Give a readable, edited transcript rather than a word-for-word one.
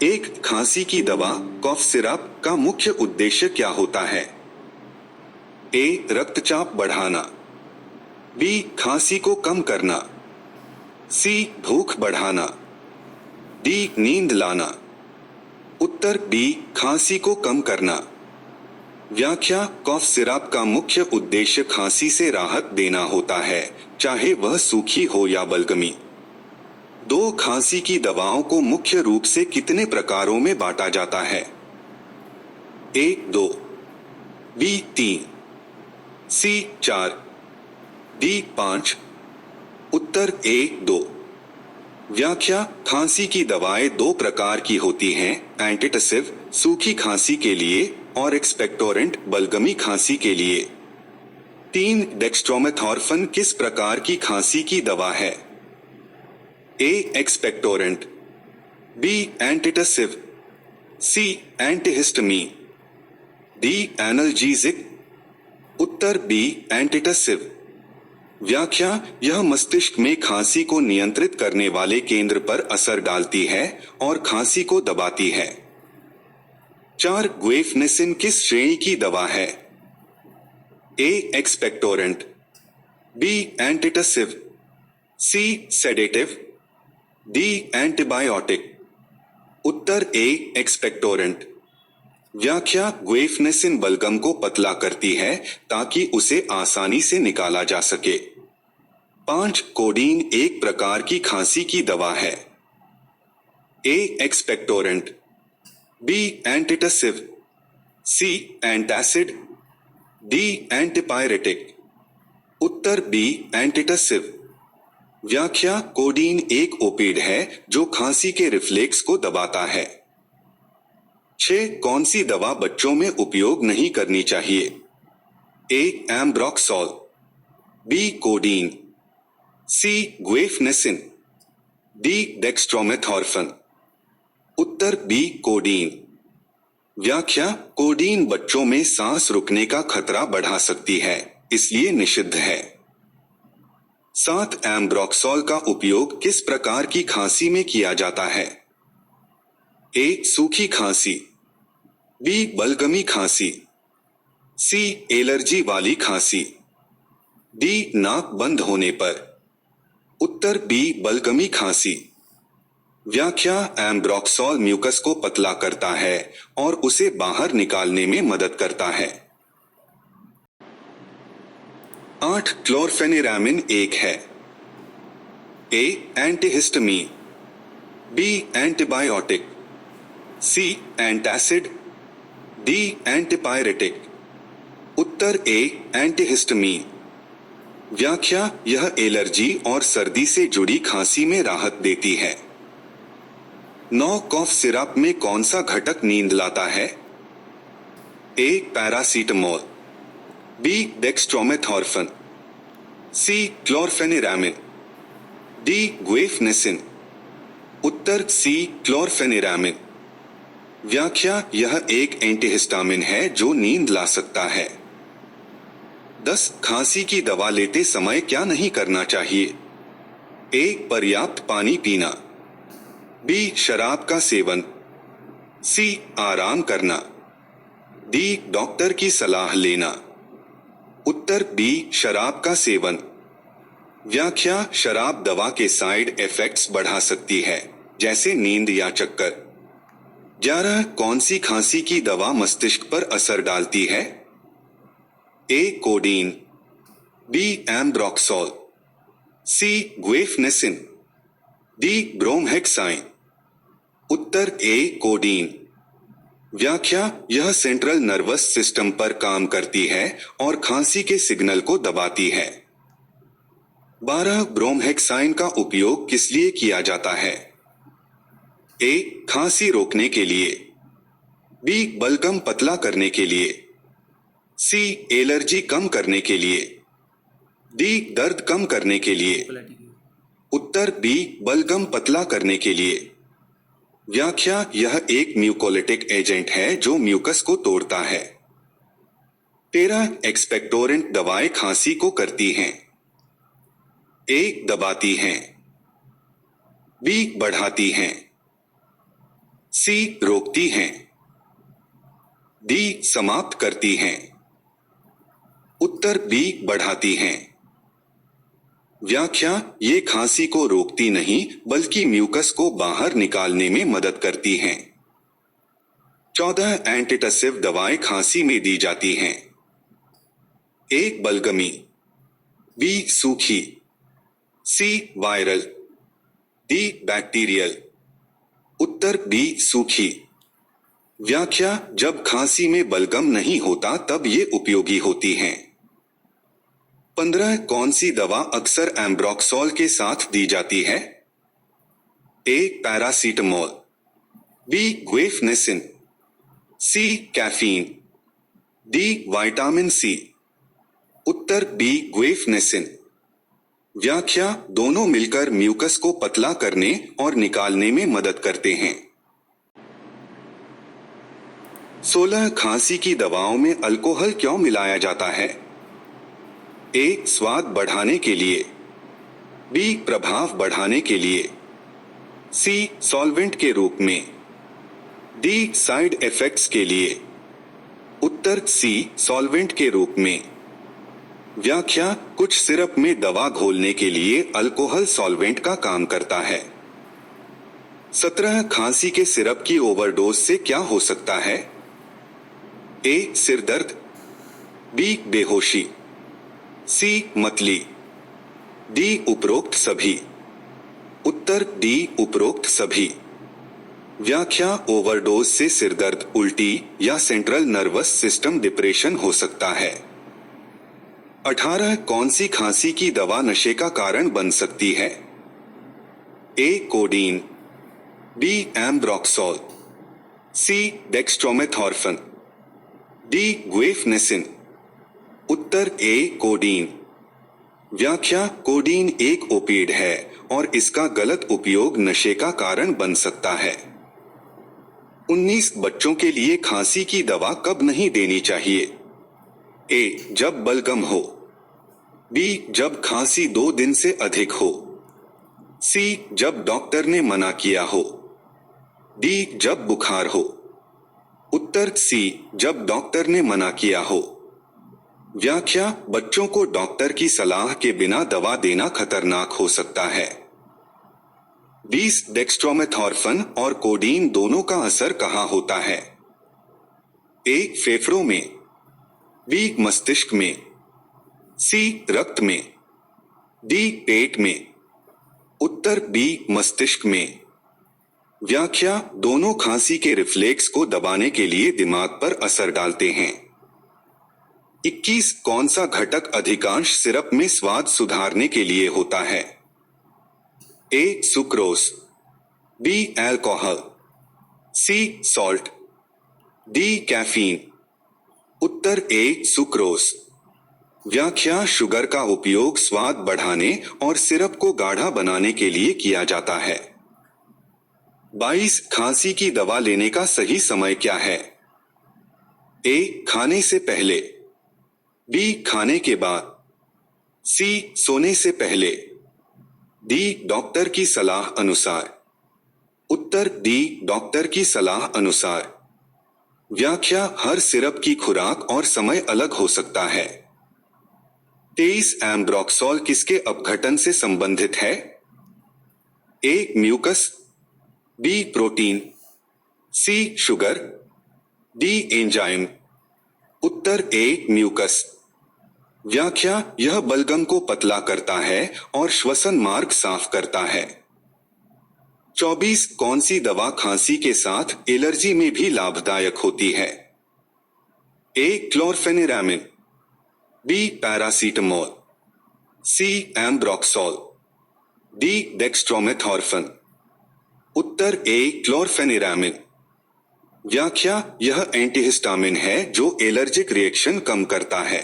एक खांसी की दवा कॉफ सिरप का मुख्य उद्देश्य क्या होता है? ए. रक्तचाप बढ़ाना। बी. खांसी को कम करना। सी. भूख बढ़ाना। डी. नींद लाना। उत्तर बी. खांसी को कम करना। व्याख्या: कॉफ सिरप का मुख्य उद्देश्य खांसी से राहत देना होता है, चाहे वह सूखी हो या बलगमी। दो खांसी की दवाओं को मुख्य रूप से कितने प्रकारों में बांटा जाता है? ए. 2, बी. 3, सी. 4, डी. 5। उत्तर ए. 2। व्याख्या: खांसी की दवाएं दो प्रकार की होती हैं, एंटीटसिव सूखी खांसी के लिए और एक्सपेक्टोरेंट बलगमी खांसी के लिए। 3. डेक्स्ट्रोमेथॉर्फन किस प्रकार की खांसी की दवा है? ए. एक्सपेक्टोरेंट। बी. एंटीटसिव। सी. एंटीहिस्टामीन। डी. एनाल्जीसिक। उत्तर बी. एंटीटसिव। व्याख्या: यह मस्तिष्क में खांसी को नियंत्रित करने वाले केंद्र पर असर डालती है और खांसी को दबाती है। 4. गुएफनेसिन किस श्रेणी की दवा है? ए. एक्सपेक्टोरेंट। बी. एंटीटसिव। सी. सेडेटिव। डी. एंटीबायोटिक। उत्तर ए. एक्सपेक्टोरेंट। व्याख्या: गुएफनेसिन बलगम को पतला करती है ताकि उसे आसानी से निकाला जा सके। 5. कोडीन एक प्रकार की खांसी की दवा है। ए. एक्सपेक्टोरेंट। बी. एंटीटसिव। सी. एंटासिड। डी. एंटीपायरेटिक। उत्तर बी. एंटीटसिव। व्याख्या: कोडीन एक ओपिड है जो खांसी के रिफ्लेक्स को दबाता है। 6. कौन सी दवा बच्चों में उपयोग नहीं करनी चाहिए? ए. एम्ब्रोक्सोल। बी. कोडीन। सी. गुएफनेसिन। डी. डेक्स्ट्रोमेथॉर्फन। उत्तर बी. कोडीन। व्याख्या: कोडीन बच्चों में सांस रुकने का खतरा बढ़ा सकती है, इसलिए निषिद्ध है। 7. एम्ब्रोक्सोल का उपयोग किस प्रकार की खांसी में किया जाता है? ए. सूखी खांसी। बी. बलगमी खांसी। सी. एलर्जी वाली खांसी। डी. नाक बंद होने पर। उत्तर बी. बलगमी खांसी। व्याख्या: एम्ब्रोक्सोल म्यूकस को पतला करता है और उसे बाहर निकालने में मदद करता है। 8. क्लोरफेनिरामिन एक है। ए. एंटीहिस्टामीन। बी. एंटीबायोटिक। सी. एंटासिड। डी. एंटीपायरेटिक। उत्तर ए. एंटीहिस्टामीन। व्याख्या: यह एलर्जी और सर्दी से जुड़ी खांसी में राहत देती है। 9. कॉफ सिरप में कौन सा घटक नींद लाता है? ए. पैरासीटामोल। बी. डेक्स्ट्रोमेथॉर्फन। सी. क्लोरफेनिरामिन। डी. गुएफनेसिन। उत्तर सी. क्लोरफेनिरामिन। व्याख्या: यह एक एंटीहिस्टामिन है जो नींद ला सकता है। 10. खांसी की दवा लेते समय क्या नहीं करना चाहिए? ए. पर्याप्त पानी पीना। बी. शराब का सेवन। सी. आराम करना। डी. डॉक्टर की सलाह लेना। उत्तर बी. शराब का सेवन। व्याख्या: शराब दवा के साइड इफेक्ट्स बढ़ा सकती है, जैसे नींद या चक्कर। 11. कौन सी खांसी की दवा मस्तिष्क पर असर डालती है? ए. कोडीन। बी. एम्ब्रोक्सोल। सी. गुएफनेसिन। डी. ब्रोमहेक्साइन। उत्तर ए. कोडीन। व्याख्या: यह सेंट्रल नर्वस सिस्टम पर काम करती है और खांसी के सिग्नल को दबाती है। 12. ब्रोमहेक्साइन का उपयोग किस लिए किया जाता है? ए. खांसी रोकने के लिए। बी. बलगम पतला करने के लिए। सी. एलर्जी कम करने के लिए। डी. दर्द कम करने के लिए। उत्तर बी. बलगम पतला करने के लिए। व्याख्या: यह एक म्यूकोलिटिक एजेंट है जो म्यूकस को तोड़ता है। 13. एक्सपेक्टोरेंट दवाएं खांसी को करती हैं। ए. दबाती हैं। बी. बढ़ाती हैं। सी रोकती हैं, डी समाप्त करती हैं, उत्तर बी बढ़ाती हैं। व्याख्या: ये खांसी को रोकती नहीं बल्कि म्यूकस को बाहर निकालने में मदद करती हैं। 14 एंटीटसिव दवाएं खांसी में दी जाती हैं। ए बलगमी, बी सूखी, सी वायरल, डी बैक्टीरियल। उत्तर बी सूखी। व्याख्या: जब खांसी में बलगम नहीं होता तब ये उपयोगी होती हैं। 15 कौन सी दवा अक्सर एम्ब्रोक्सोल के साथ दी जाती है? ए पैरासीटामोल, बी गुएफनेसिन, सी कैफीन, डी विटामिन सी। उत्तर बी गुएफनेसिन। व्याख्या: दोनों मिलकर म्यूकस को पतला करने और निकालने में मदद करते हैं। 16 खांसी की दवाओं में अल्कोहल क्यों मिलाया जाता है? ए स्वाद बढ़ाने के लिए, बी प्रभाव बढ़ाने के लिए, सी सॉल्वेंट के रूप में, डी साइड इफेक्ट्स के लिए। उत्तर सी सॉल्वेंट के रूप में। व्याख्या: कुछ सिरप में दवा घोलने के लिए अल्कोहल सॉल्वेंट का काम करता है। 17 खांसी के सिरप की ओवरडोज से क्या हो सकता है? ए सिरदर्द, बी बेहोशी, सी मतली, डी उपरोक्त सभी। उत्तर डी उपरोक्त सभी। व्याख्या: ओवरडोज से सिरदर्द, उल्टी या सेंट्रल नर्वस सिस्टम डिप्रेशन हो सकता है। 18 कौन सी खांसी की दवा नशे का कारण बन सकती है? ए कोडीन, बी एम्ब्रोक्सोल, सी डेक्स्ट्रोमेथॉर्फन, डी गुएफनेसिन। उत्तर ए कोडीन। व्याख्या: कोडीन एक ओपिएड है और इसका गलत उपयोग नशे का कारण बन सकता है। 19 बच्चों के लिए खांसी की दवा कब नहीं देनी चाहिए? ए जब बलगम हो, बी जब खांसी 2 दिन से अधिक हो, सी जब डॉक्टर ने मना किया हो, डी जब बुखार हो। उत्तर सी जब डॉक्टर ने मना किया हो। व्याख्या: बच्चों को डॉक्टर की सलाह के बिना दवा देना खतरनाक हो सकता है। 20 डेक्स्ट्रोमेथॉर्फन और कोडीन दोनों का असर कहाँ होता है? ए फेफड़ों में, बी मस्तिष्क में, सी रक्त में, डी पेट में। उत्तर बी मस्तिष्क में। व्याख्या: दोनों खांसी के रिफ्लेक्स को दबाने के लिए दिमाग पर असर डालते हैं। 21 कौन सा घटक अधिकांश सिरप में स्वाद सुधारने के लिए होता है? A sucrose, B alcohol, C salt, D caffeine. उत्तर ए सुक्रोज। व्याख्या: शुगर का उपयोग स्वाद बढ़ाने और सिरप को गाढ़ा बनाने के लिए किया जाता है। 22 खांसी की दवा लेने का सही समय क्या है? ए खाने से पहले, बी खाने के बाद, सी सोने से पहले, डी डॉक्टर की सलाह अनुसार। उत्तर डी डॉक्टर की सलाह अनुसार। व्याख्या: हर सिरप की खुराक और समय अलग हो सकता है। 23 एम्ब्रोक्सोल किसके अपघटन से संबंधित है? ए म्यूकस, बी प्रोटीन, सी शुगर, डी एंजाइम। उत्तर ए म्यूकस। व्याख्या: यह बलगम को पतला करता है और श्वसन मार्ग साफ करता है। 24 कौन सी दवा खांसी के साथ एलर्जी में भी लाभदायक होती है? ए क्लोरफेनिरामिन, बी पैरासीटामोल, सी एम्ब्रोक्सोल, डी डेक्स्ट्रोमेथॉर्फन। उत्तर ए क्लोरफेनिरामिन। व्याख्या: यह एंटीहिस्टामिन है जो एलर्जिक रिएक्शन कम करता है।